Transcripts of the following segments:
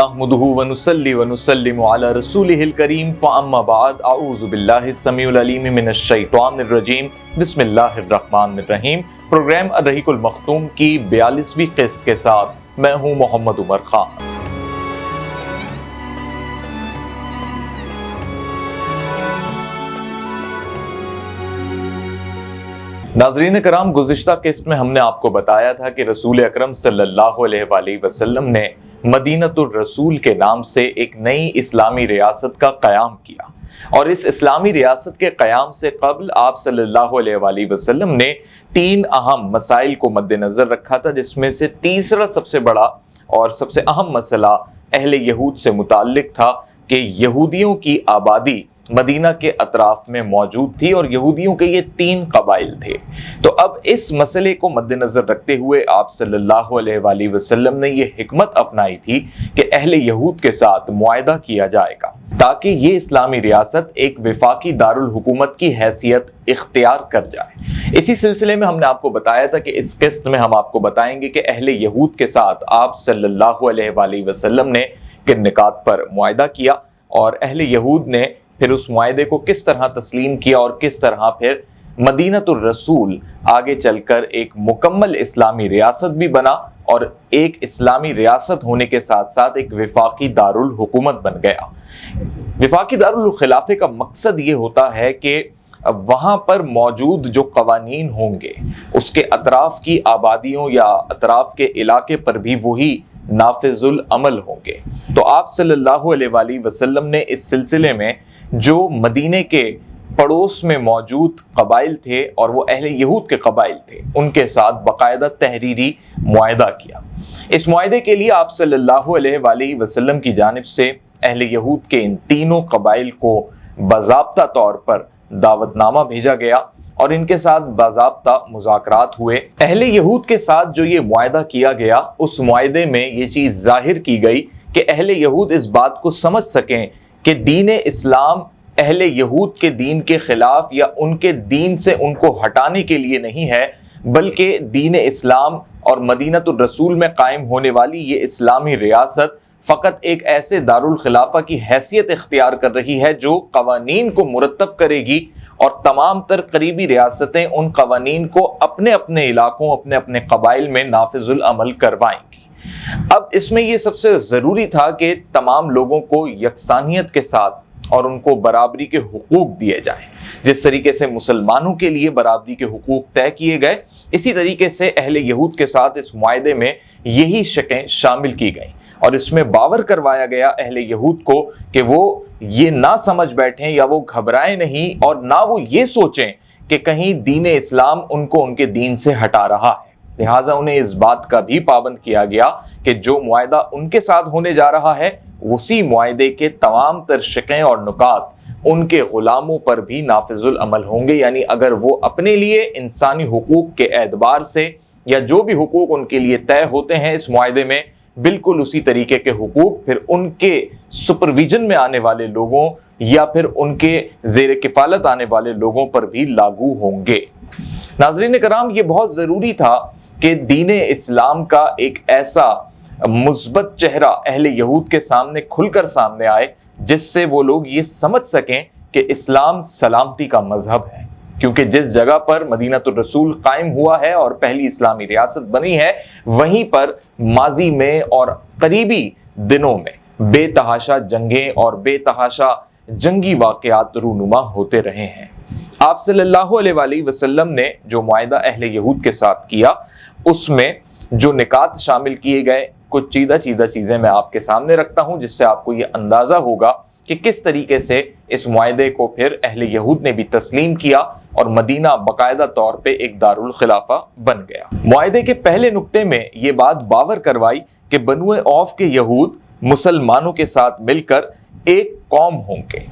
नहमदुहु व नुसल्ली व नुसल्लिमु अला रसूलिहिल करीम फ़अम्मा बाद अऊज़ु बिल्लाहिस समीउल अलीम मिनश शैतानिर रजीम बिस्मिल्लाहिर रहमानिर रहीम। प्रोग्राम अर्रहीकुल मख्तूम की 42वीं किस्त के साथ मैं हूं मोहम्मद उमर खान। नाज़रीन कराम, गुज़िश्ता किस्त में हमने आपको बताया था कि रसूल अकरम सल्लल्लाहु अलैहि वसल्लम ने मदीनतुर रसूल के नाम से एक नई इस्लामी रियासत का क़याम किया और इस इस्लामी रियासत के क़याम से क़ब्ल आप सल्लल्लाहु अलैहि वसल्लम ने 3 अहम मसाइल को मद्देनज़र रखा था, जिसमें से तीसरा सबसे बड़ा और सबसे अहम मसला अहले यहूद से मुताल्लिक था कि यहूदियों की आबादी मदीना के अतराफ में मौजूद थी और यहूदियों के ये 3 कबाइल थे। तो अब इस मसले को मद्देनजर रखते हुए आप सल्लल्लाहु अलैहि वसल्लम ने ये हिकमत अपनाई थी कि अहले यहूद के साथ मुआहदा किया जाएगा ताकि ये इस्लामी रियासत एक विफाकी दारुल हुकूमत की हैसियत इख्तियार कर जाए। इसी सिलसिले में हमने आपको बताया था कि इस किस्त में हम आपको बताएंगे कि अहले यहूद के साथ आप सल्लल्लाहु अलैहि वसल्लम ने किन निकात पर मुआहदा किया और अहले यहूद ने फिर उस मुआहदे को किस तरह तस्लीम किया और किस तरह फिर मदीनतुर रसूल आगे चलकर एक मुकम्मल इस्लामी रियासत भी बना और एक इस्लामी रियासत होने के साथ साथ एक विफाकी दारुल हुकूमत बन गया। विफाकी दारुल खिलाफे का मकसद ये होता है कि वहां पर मौजूद जो कवानीन होंगे उसके अतराफ की आबादियों या अतराफ के इलाके पर भी वही नाफिजुल अमल होंगे। तो आप सल्लल्लाहु अलैहि वसल्लम ने इस सिलसिले में जो मदीने के पड़ोस में मौजूद कबाइल थे और वो अहले यहूद के कबाइल थे, उनके साथ बाकायदा तहरीरी मुआहदा किया। इस मुआहदे के लिए आप सल्लल्लाहु अलैहि वसल्लम की जानिब से अहले यहूद के इन तीनों कबाइल को बाज़ाब्ता तौर पर दावतनामा भेजा गया और इनके साथ बाज़ाब्ता मुज़ाकरात हुए। अहले यहूद के साथ जो ये मुआहदा किया गया, उस मुआहदे में ये चीज़ जाहिर की गई कि अहले यहूद इस बात को समझ सकें कि दीन इस्लाम अहले यहूद के दीन के खिलाफ या उनके दीन से उनको हटाने के लिए नहीं है, बल्कि दीन इस्लाम और मदीनतुर रसूल में कायम होने वाली ये इस्लामी रियासत फ़कत एक ऐसे दारुल खिलाफा की हैसियत इख्तियार कर रही है जो कवानीन को मुरतब करेगी और तमाम तर करीबी रियासतें उन कवानीन को अपने अपने इलाकों, अपने अपने कबाइल में नाफिजुल अमल करवाएंगी। अब इसमें यह सबसे ज़रूरी था कि तमाम लोगों को यकसानियत के साथ और उनको बराबरी के हुकूक दिए जाएं। जिस तरीके से मुसलमानों के लिए बराबरी के हुकूक तय किए गए, इसी तरीके से अहले यहूद के साथ इस मुआहदे में यही शकें शामिल की गईं और इसमें बावर करवाया गया अहले यहूद को कि वो ये ना समझ बैठें या वो घबराएं नहीं और ना वो ये सोचें कि कहीं दीन इस्लाम उनको उनके दीन से हटा रहा है। लिहाजा उन्हें इस बात का भी पाबंद किया गया कि जो मुआहदा उनके साथ होने जा रहा है उसी मुआहदे के तमाम तर शिकें और नुकात उनके गुलामों पर भी नाफिजुल अमल होंगे। यानी अगर वो अपने लिए इंसानी हुकूक के एतबार से या जो भी हुकूक उनके लिए तय होते हैं इस मुआहदे में, बिल्कुल उसी तरीके के हुकूक फिर उनके सुपरविजन में आने वाले लोगों या फिर उनके ज़ेर किफ़ालत आने वाले लोगों पर भी लागू होंगे। नाज़रीन कराम, ये बहुत ज़रूरी था कि दीन इस्लाम का एक ऐसा मुस्बत चेहरा अहले यहूद के सामने खुलकर सामने आए जिससे वो लोग ये समझ सकें कि इस्लाम सलामती का मजहब है, क्योंकि जिस जगह पर मदीनतुर रसूल कायम हुआ है और पहली इस्लामी रियासत बनी है, वहीं पर माजी में और करीबी दिनों में बेतहाशा जंगें और बेतहाशा जंगी वाक़यात रूनुमा होते रहे हैं। आप सल्लल्लाहु अलैहि वसल्लम ने जो मुआहदा अहले यहूद के साथ किया उसमें जो निकात शामिल किए गए, कुछ चीज़ा चीज़ें मैं आपके सामने रखता हूं जिससे आपको ये अंदाज़ा होगा कि किस तरीके से इस मुआहदे को फिर अहले यहूद ने भी तस्लीम किया और मदीना बाकायदा तौर पे एक दारुल खिलाफा बन गया। मुआहदे के पहले नुक्ते में ये बात बावर करवाई कि बनु औफ के यहूद मुसलमानों के साथ मिलकर एक कौम होंगे।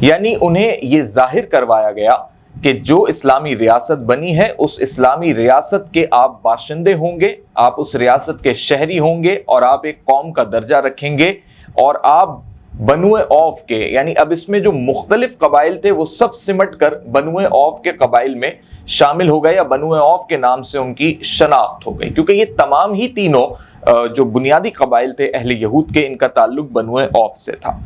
यानी उन्हें ये जाहिर करवाया गया कि जो इस्लामी रियासत बनी है उस इस्लामी रियासत के आप बाशिंदे होंगे, आप उस रियासत के शहरी होंगे और आप एक कौम का दर्जा रखेंगे और आप बनु औफ के, यानी अब इसमें जो मुख्तलिफ कबाइल थे वो सब सिमट कर बनु औफ के कबाइल में शामिल हो गए या बनु औफ के नाम से उनकी शनाख्त हो गई, क्योंकि ये तमाम ही तीनों जो बुनियादी कबाइल थे अहले यहूद के, इनका ताल्लुक बनु औफ से था।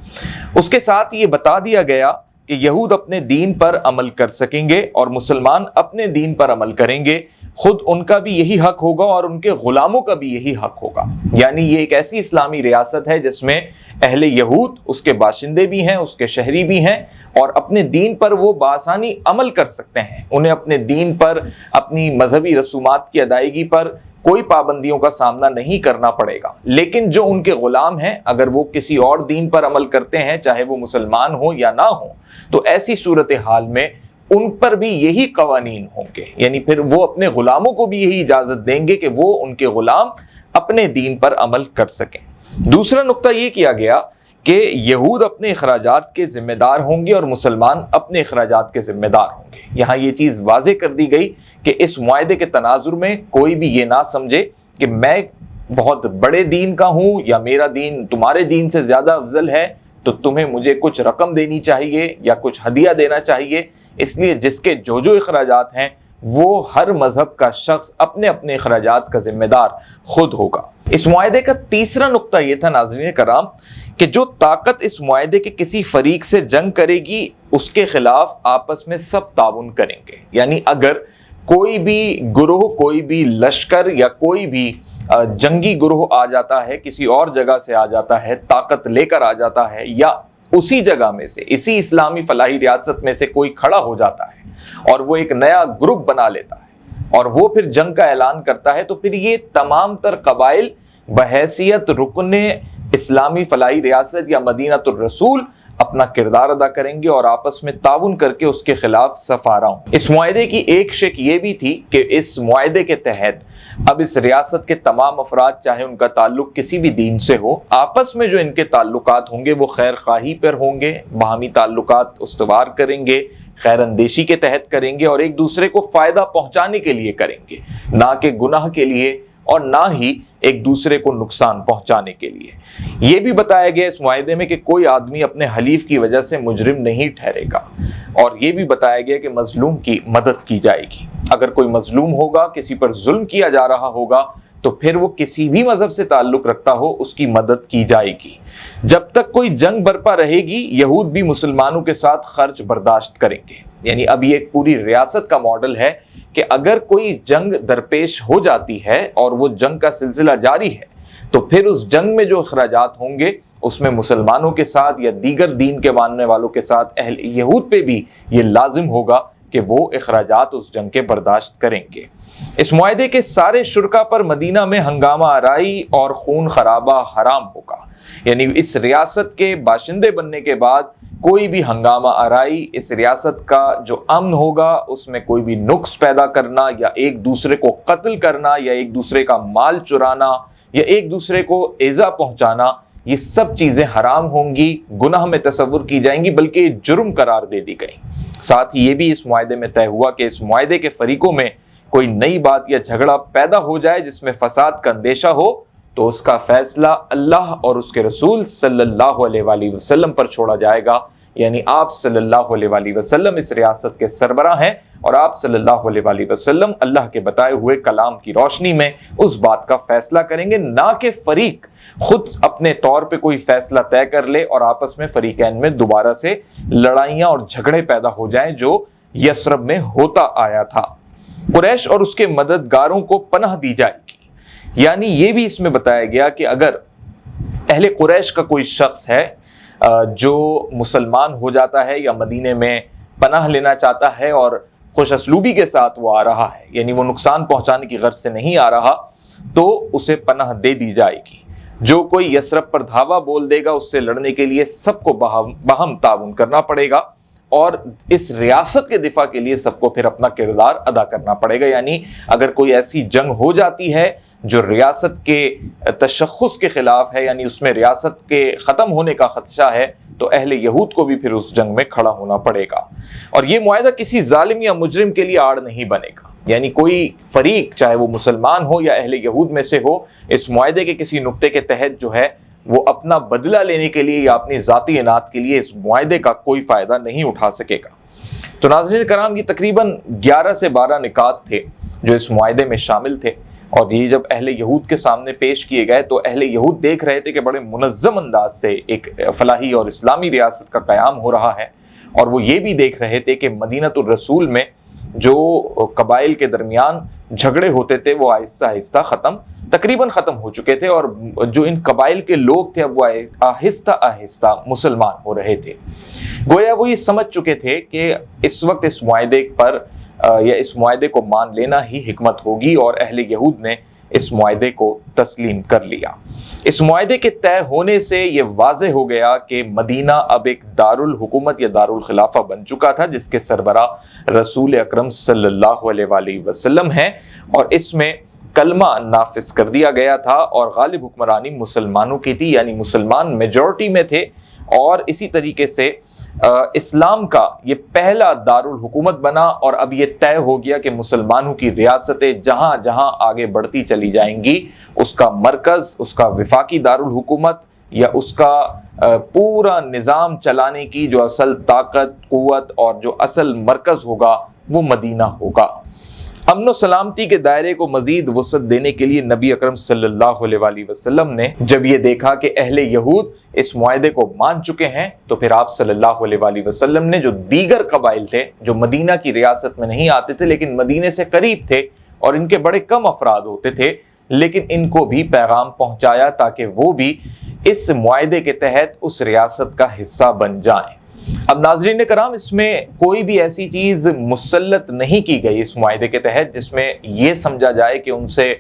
उसके साथ ये बता दिया गया कि यहूद अपने दीन पर अमल कर सकेंगे और मुसलमान अपने दीन पर अमल करेंगे, खुद उनका भी यही हक होगा और उनके गुलामों का भी यही हक होगा। यानी ये एक ऐसी इस्लामी रियासत है जिसमें अहले यहूद, उसके बाशिंदे भी हैं, उसके शहरी भी हैं, और अपने दीन पर वो बासानी अमल कर सकते हैं। उन्हें अपने दीन पर, अपनी मजहबी रसूमात की अदायगी पर कोई पाबंदियों का सामना नहीं करना पड़ेगा। लेकिन जो उनके गुलाम हैं, अगर वो किसी और दीन पर अमल करते हैं, चाहे वो मुसलमान हो या ना हो, तो ऐसी सूरत हाल में उन पर भी यही कवानीन होंगे। यानी फिर वो अपने गुलामों को भी यही इजाजत देंगे कि वो, उनके गुलाम, अपने दीन पर अमल कर सकें। दूसरा नुक्ता ये किया गया कि यहूद अपने अखराजात के जिम्मेदार होंगे और मुसलमान अपने अखराजात के जिम्मेदार होंगे। यहाँ ये चीज़ वाज़े कर दी गई कि इस मुआहदे के तनाजुर में कोई भी ये ना समझे कि मैं बहुत बड़े दीन का हूँ या मेरा दीन तुम्हारे दीन से ज़्यादा अफजल है, तो तुम्हें मुझे कुछ रकम देनी चाहिए या कुछ हदिया देना चाहिए। इसलिए जिसके जो जो अखराजात हैं, वो हर मजहब का शख्स अपने अपने अखराजात का जिम्मेदार खुद होगा। इस मुआहदे का तीसरा नुक्ता यह था नाज़रीन कराम कि जो ताकत इस मुआहदे के किसी फरीक से जंग करेगी, उसके खिलाफ आपस में सब ताउन करेंगे। यानी अगर कोई भी गुरोह, कोई भी लश्कर या कोई भी जंगी गुरोह आ जाता है, किसी और जगह से आ जाता है, ताकत लेकर आ जाता है, या उसी जगह में से, इसी इस्लामी फलाही रियासत में से कोई खड़ा हो जाता है और वो एक नया ग्रुप बना लेता है और वो फिर जंग का ऐलान करता है, तो फिर ये तमाम तर कबाइल बहैसियत रुकने इस्लामी फलाही रियासत या मदीनतुर रसूल अपना किरदार अदा करेंगे और आपस में ताउन करके उसके खिलाफ सफारा हों। इस मुआहदे की एक शिक ये भी थी कि इस मुआहदे के तहत अब इस रियासत के तमाम अफराद, चाहे उनका ताल्लुक किसी भी दीन से हो, आपस में जो इनके ताल्लुकात होंगे वो खैर खाही पर होंगे, बाहमी ताल्लुकात उस्तवार करेंगे, खैर अंदेशी के तहत करेंगे और एक दूसरे को फायदा पहुंचाने के लिए करेंगे, ना कि गुनाह के लिए और ना ही एक दूसरे को नुकसान पहुंचाने के लिए। यह भी बताया गया इस मुआहदे में कि कोई आदमी अपने हलीफ की वजह से मुजरिम नहीं ठहरेगा, और यह भी बताया गया कि मजलूम की मदद की जाएगी। अगर कोई मजलूम होगा, किसी पर जुल्म किया जा रहा होगा, तो फिर वो किसी भी मजहब से ताल्लुक रखता हो, उसकी मदद की जाएगी। जब तक कोई जंग बरपा रहेगी, यहूद भी मुसलमानों के साथ खर्च बर्दाश्त करेंगे। यानी अब ये एक पूरी रियासत का मॉडल है कि अगर कोई जंग दरपेश हो जाती है और वो जंग का सिलसिला जारी है, तो फिर उस जंग में जो अखराजात होंगे उसमें मुसलमानों के साथ या दीगर दीन के मानने वालों के साथ अहल यहूद पे भी ये लाजिम होगा कि वो अखराजात उस जंग के बर्दाश्त करेंगे। इस मुआहदे के सारे शुरका पर मदीना में हंगामा आराई और खून खराबा हराम होगा। यानी इस रियासत के बाशिंदे बनने के बाद कोई भी हंगामा आराई, इस रियासत का जो अमन होगा उसमें कोई भी नुक्स पैदा करना या एक दूसरे को कत्ल करना या एक दूसरे का माल चुराना या एक दूसरे को एजा पहुंचाना, ये सब चीजें हराम होंगी, गुनाह में तस्वुर की जाएंगी, बल्कि जुर्म करार दे दी गई। साथ ही ये भी इस मुआहदे में तय हुआ कि इस मुआहदे के फरीकों में कोई नई बात या झगड़ा पैदा हो जाए जिसमें फसाद का अंदेशा हो, तो उसका फैसला अल्लाह और उसके रसूल सल्लल्लाहु अलैहि वसल्लम पर छोड़ा जाएगा। यानी आप सल्लल्लाहु अलैहि वसल्लम इस रियासत के सरबराह हैं और आप सल्लल्लाहु अलैहि वसल्लम अल्लाह के बताए हुए कलाम की रोशनी में उस बात का फैसला करेंगे, ना कि फरीक खुद अपने तौर पे कोई फैसला तय कर ले और आपस में फरीकैन में दोबारा से लड़ाइयां और झगड़े पैदा हो जाएं, जो यसरब में होता आया था। कुरैश और उसके मददगारों को पनाह दी जाएगी। यानी ये भी इसमें बताया गया कि अगर अहले कुरैश का कोई शख्स है जो मुसलमान हो जाता है या मदीने में पनाह लेना चाहता है और खुश असलूबी के साथ वो आ रहा है, यानी वो नुकसान पहुंचाने की गर्ज से नहीं आ रहा, तो उसे पनाह दे दी जाएगी। जो कोई यसरब पर धावा बोल देगा, उससे लड़ने के लिए सबको बाहम ताउन करना पड़ेगा और इस रियासत के दिफा के लिए सबको फिर अपना किरदार अदा करना पड़ेगा। यानी अगर कोई ऐसी जंग हो जाती है जो रियासत के तशख़्ख़ुस के खिलाफ है, यानी उसमें रियासत के ख़त्म होने का खदशा है, तो अहले यहूद को भी फिर उस जंग में खड़ा होना पड़ेगा। और ये मुआहदा किसी जालिम या मुजरिम के लिए आड़ नहीं बनेगा। यानी कोई फरीक, चाहे वो मुसलमान हो या अहले यहूद में से हो, इस मुआहदे के किसी नुक्ते के तहत जो है वो अपना बदला लेने के लिए या अपनी ज़ाती इनात के लिए इस मुआहदे का कोई फ़ायदा नहीं उठा सकेगा। तो नाज़रीन कराम, ये तकरीबन 11 से 12 निकात थे जो इस मुआहदे में शामिल थे। اور یہ جب اہل یہود کے سامنے پیش کیے گئے تو اہل یہود دیکھ رہے تھے کہ بڑے منظم انداز سے ایک فلاحی اور اسلامی ریاست کا قیام ہو رہا ہے، اور وہ یہ بھی دیکھ رہے تھے کہ مدینۃ الرسول میں جو قبائل کے درمیان جھگڑے ہوتے تھے وہ آہستہ آہستہ تقریباً ختم ہو چکے تھے، اور جو ان قبائل کے لوگ تھے اب وہ آہستہ آہستہ مسلمان ہو رہے تھے۔ گویا وہ یہ سمجھ چکے تھے کہ اس وقت اس معاہدے پر یا اس معاہدے کو مان لینا ہی حکمت ہوگی، اور اہل یہود نے اس معاہدے کو تسلیم کر لیا۔ اس معاہدے کے طے ہونے سے یہ واضح ہو گیا کہ مدینہ اب ایک دارالحکومت یا دارالخلافہ بن چکا تھا، جس کے سربراہ رسول اکرم صلی اللہ علیہ وآلہ وسلم ہیں، اور اس میں کلمہ نافذ کر دیا گیا تھا، اور غالب حکمرانی مسلمانوں کی تھی، یعنی مسلمان میجورٹی میں تھے، اور اسی طریقے سے اسلام کا یہ پہلا دارالحکومت بنا، اور اب یہ طے ہو گیا کہ مسلمانوں کی ریاستیں جہاں جہاں آگے بڑھتی چلی جائیں گی، اس کا مرکز، اس کا وفاقی دارالحکومت یا اس کا پورا نظام چلانے کی جو اصل طاقت، قوت اور جو اصل مرکز ہوگا وہ مدینہ ہوگا۔ امن و سلامتی کے دائرے کو مزید وسعت دینے کے لیے نبی اکرم صلی اللہ علیہ وآلہ وسلم نے جب یہ دیکھا کہ اہل یہود اس معاہدے کو مان چکے ہیں، تو پھر آپ صلی اللہ علیہ وآلہ وسلم نے جو دیگر قبائل تھے جو مدینہ کی ریاست میں نہیں آتے تھے لیکن مدینے سے قریب تھے اور ان کے بڑے کم افراد ہوتے تھے، لیکن ان کو بھی پیغام پہنچایا تاکہ وہ بھی اس معاہدے کے تحت اس ریاست کا حصہ بن جائیں۔ اب ناظرین کرام، اس میں کوئی بھی ایسی چیز مسلط نہیں کی گئی اس معاہدے کے تحت جس میں یہ سمجھا جائے کہ ان سے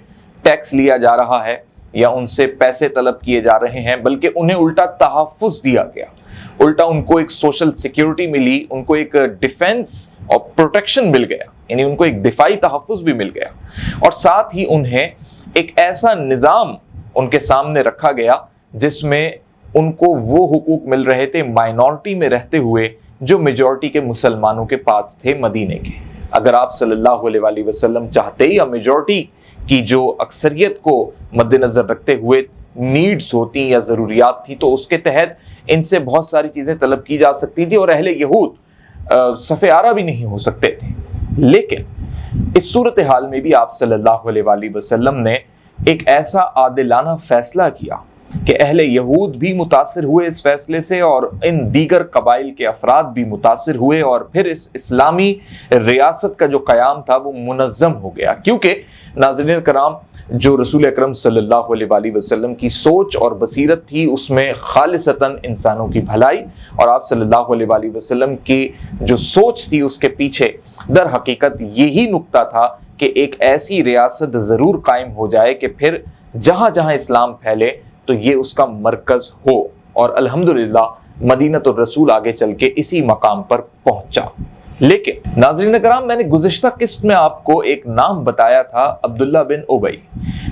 ٹیکس لیا جا رہا ہے یا ان سے پیسے طلب کیے جا رہے ہیں، بلکہ انہیں الٹا تحفظ دیا گیا، الٹا ان کو ایک سوشل سیکیورٹی ملی، ان کو ایک ڈیفنس اور پروٹیکشن مل گیا، یعنی ان کو ایک دفاعی تحفظ بھی مل گیا، اور ساتھ ہی انہیں ایک ایسا نظام ان کے سامنے رکھا گیا جس میں ان کو وہ حقوق مل رہے تھے مائنورٹی میں رہتے ہوئے جو میجورٹی کے مسلمانوں کے پاس تھے مدینے کے۔ اگر آپ صلی اللہ علیہ وآلہ وسلم چاہتے یا میجورٹی کی جو اکثریت کو مد نظر رکھتے ہوئے نیڈز ہوتی یا ضروریات تھی تو اس کے تحت ان سے بہت ساری چیزیں طلب کی جا سکتی تھی، اور اہل یہود صف آرا بھی نہیں ہو سکتے تھے۔ لیکن اس صورتحال میں بھی آپ صلی اللہ علیہ وآلہ وسلم نے ایک ایسا عادلانہ فیصلہ کیا کہ اہل یہود بھی متاثر ہوئے اس فیصلے سے، اور ان دیگر قبائل کے افراد بھی متاثر ہوئے، اور پھر اس اسلامی ریاست کا جو قیام تھا وہ منظم ہو گیا۔ کیونکہ ناظرین کرام، جو رسول اکرم صلی اللہ علیہ وآلہ وسلم کی سوچ اور بصیرت تھی اس میں خالصتاً انسانوں کی بھلائی، اور آپ صلی اللہ علیہ وآلہ وسلم کی جو سوچ تھی اس کے پیچھے در حقیقت یہی نقطہ تھا کہ ایک ایسی ریاست ضرور قائم ہو جائے کہ پھر جہاں جہاں اسلام پھیلے تو یہ اس کا مرکز ہو، اور الحمدللہ مدینۃ الرسول آگے چل کے اسی مقام پر پہنچا۔ لیکن ناظرین کرام، میں نے گزشتہ قسط میں آپ کو ایک نام بتایا تھا، عبداللہ بن ابی،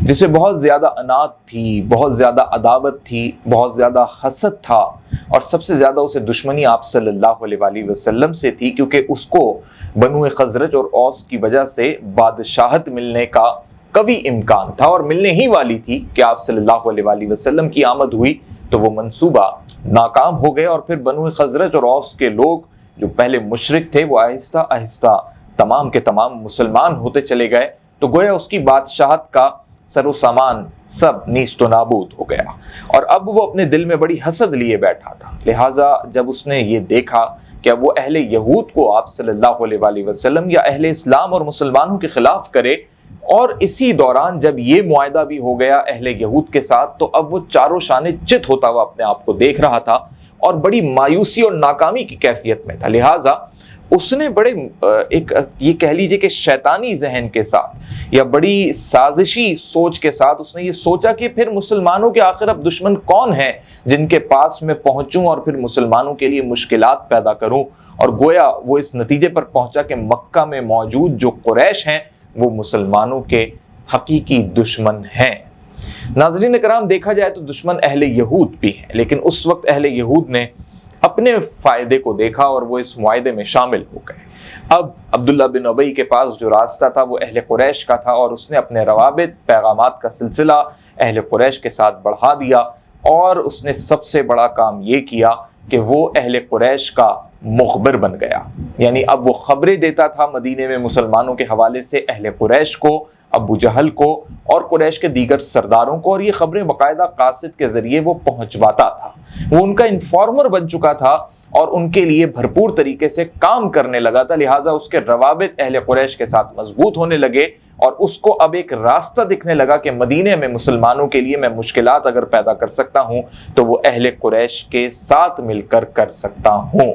جسے بہت زیادہ عناد تھی، بہت زیادہ عداوت تھی، بہت زیادہ حسد تھا، اور سب سے زیادہ اسے دشمنی آپ صلی اللہ علیہ وآلہ وسلم سے تھی، کیونکہ اس کو بنو خزرج اور اوس کی وجہ سے بادشاہت ملنے کا کبھی امکان تھا، اور ملنے ہی والی تھی کہ آپ صلی اللہ علیہ وآلہ وسلم کی آمد ہوئی تو وہ منصوبہ ناکام ہو گئے، اور پھر بنو خزرج اور اوس کے لوگ جو پہلے مشرک تھے وہ آہستہ آہستہ تمام کے تمام مسلمان ہوتے چلے گئے، تو گویا اس کی بادشاہت کا سر و سامان سب نیست و نابود ہو گیا، اور اب وہ اپنے دل میں بڑی حسد لیے بیٹھا تھا۔ لہٰذا جب اس نے یہ دیکھا کہ اب وہ اہل یہود کو آپ صلی اللہ علیہ وآلہ وسلم یا اہل اسلام اور مسلمانوں کے خلاف کرے، اور اسی دوران جب یہ معاہدہ بھی ہو گیا اہل یہود کے ساتھ، تو اب وہ چاروں شانے چت ہوتا ہوا اپنے آپ کو دیکھ رہا تھا اور بڑی مایوسی اور ناکامی کی کیفیت میں تھا۔ لہٰذا اس نے بڑے ایک یہ کہہ لیجئے کہ شیطانی ذہن کے ساتھ یا بڑی سازشی سوچ کے ساتھ اس نے یہ سوچا کہ پھر مسلمانوں کے آخر اب دشمن کون ہیں جن کے پاس میں پہنچوں اور پھر مسلمانوں کے لیے مشکلات پیدا کروں، اور گویا وہ اس نتیجے پر پہنچا کہ مکہ میں موجود جو قریش ہیں وہ مسلمانوں کے حقیقی دشمن ہیں۔ ناظرین کرام، دیکھا جائے تو دشمن اہل یہود بھی ہیں، لیکن اس وقت اہل یہود نے اپنے فائدے کو دیکھا اور وہ اس معاہدے میں شامل ہو گئے۔ اب عبداللہ بن ابی کے پاس جو راستہ تھا وہ اہل قریش کا تھا، اور اس نے اپنے روابط، پیغامات کا سلسلہ اہل قریش کے ساتھ بڑھا دیا، اور اس نے سب سے بڑا کام یہ کیا کہ وہ اہل قریش کا مخبر بن گیا، یعنی اب وہ خبریں دیتا تھا مدینے میں مسلمانوں کے حوالے سے اہل قریش کو ابو جہل کو اور قریش کے دیگر سرداروں کو، اور یہ خبریں باقاعدہ قاصد کے ذریعے وہ پہنچواتا تھا۔ وہ ان کا انفارمر بن چکا تھا اور ان کے لیے بھرپور طریقے سے کام کرنے لگا تھا، لہٰذا اس کے روابط اہل قریش کے ساتھ مضبوط ہونے لگے اور اس کو اب ایک راستہ دکھنے لگا کہ مدینے میں مسلمانوں کے لیے میں مشکلات اگر پیدا کر سکتا ہوں تو وہ اہل قریش کے ساتھ مل کر سکتا ہوں۔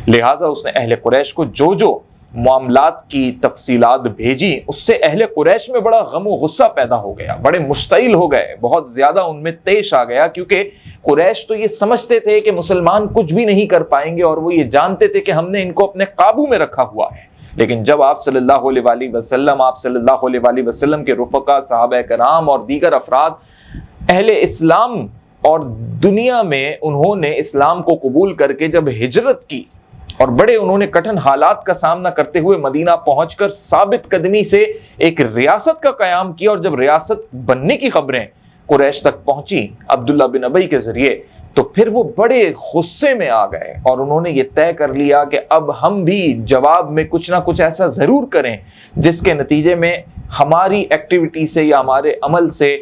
لہٰذا اس نے اہل قریش کو جو معاملات کی تفصیلات بھیجی، اس سے اہل قریش میں بڑا غم و غصہ پیدا ہو گیا، بڑے مشتعل ہو گئے، بہت زیادہ ان میں طیش آ گیا، کیونکہ قریش تو یہ سمجھتے تھے کہ مسلمان کچھ بھی نہیں کر پائیں گے اور وہ یہ جانتے تھے کہ ہم نے ان کو اپنے قابو میں رکھا ہوا ہے۔ لیکن جب آپ صلی اللہ علیہ وسلم کے رفقا، صحابہ کرام اور دیگر افراد اہل اسلام اور دنیا میں انہوں نے اسلام کو قبول کر کے جب ہجرت کی اور بڑے انہوں نے کٹھن حالات کا سامنا کرتے ہوئے مدینہ پہنچ کر ثابت قدمی سے ایک ریاست کا قیام کیا، اور جب ریاست بننے کی خبریں قریش تک پہنچی عبداللہ بن ابی کے ذریعے، تو پھر وہ بڑے غصے میں آ گئے اور انہوں نے یہ طے کر لیا کہ اب ہم بھی جواب میں کچھ نہ کچھ ایسا ضرور کریں جس کے نتیجے میں ہماری ایکٹیویٹی سے یا ہمارے عمل سے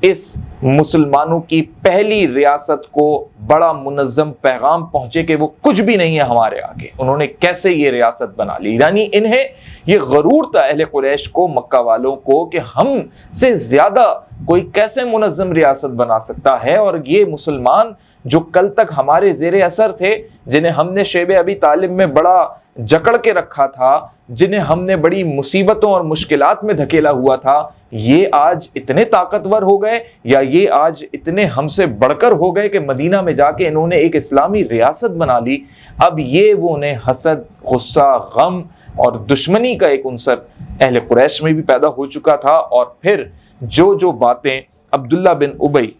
اس مسلمانوں کی پہلی ریاست کو بڑا منظم پیغام پہنچے کہ وہ کچھ بھی نہیں ہے ہمارے آگے۔ انہوں نے کیسے یہ ریاست بنا لی، یعنی انہیں یہ غرور تھا اہل قریش کو، مکہ والوں کو، کہ ہم سے زیادہ کوئی کیسے منظم ریاست بنا سکتا ہے، اور یہ مسلمان جو کل تک ہمارے زیر اثر تھے، جنہیں ہم نے شیب ابی طالب میں بڑا جکڑ کے رکھا تھا، جنہیں ہم نے بڑی مصیبتوں اور مشکلات میں دھکیلا ہوا تھا، یہ آج اتنے طاقتور ہو گئے یا یہ آج اتنے ہم سے بڑھ کر ہو گئے کہ مدینہ میں جا کے انہوں نے ایک اسلامی ریاست بنا لی۔ اب یہ وہ انہیں حسد، غصہ، غم اور دشمنی کا ایک عنصر اہل قریش میں بھی پیدا ہو چکا تھا، اور پھر جو باتیں عبداللہ بن ابی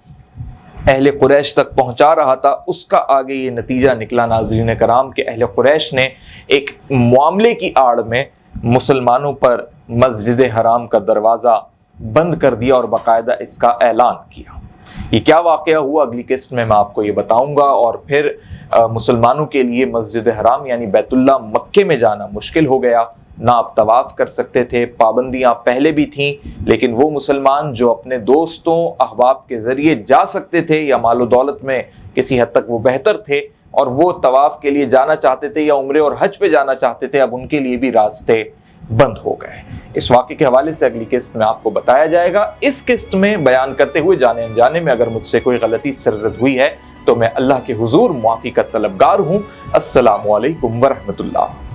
اہل قریش تک پہنچا رہا تھا، اس کا آگے یہ نتیجہ نکلا ناظرین کرام کہ اہل قریش نے ایک معاملے کی آڑ میں مسلمانوں پر مسجد حرام کا دروازہ بند کر دیا اور باقاعدہ اس کا اعلان کیا۔ یہ کیا واقعہ ہوا اگلی قسط میں آپ کو یہ بتاؤں گا، اور پھر مسلمانوں کے لیے مسجد حرام یعنی بیت اللہ مکے میں جانا مشکل ہو گیا، نہ آپ طواف کر سکتے تھے، پابندیاں پہلے بھی تھیں، لیکن وہ مسلمان جو اپنے دوستوں احباب کے ذریعے جا سکتے تھے یا مال و دولت میں کسی حد تک وہ بہتر تھے اور وہ طواف کے لیے جانا چاہتے تھے یا عمرے اور حج پہ جانا چاہتے تھے، اب ان کے لیے بھی راستے بند ہو گئے۔ اس واقعے کے حوالے سے اگلی قسط میں آپ کو بتایا جائے گا۔ اس قسط میں بیان کرتے ہوئے جانے انجانے میں اگر مجھ سے کوئی غلطی سرزد ہوئی ہے تو میں اللہ کے حضور معافی کا طلبگار ہوں۔ السلام علیکم ورحمۃ اللہ۔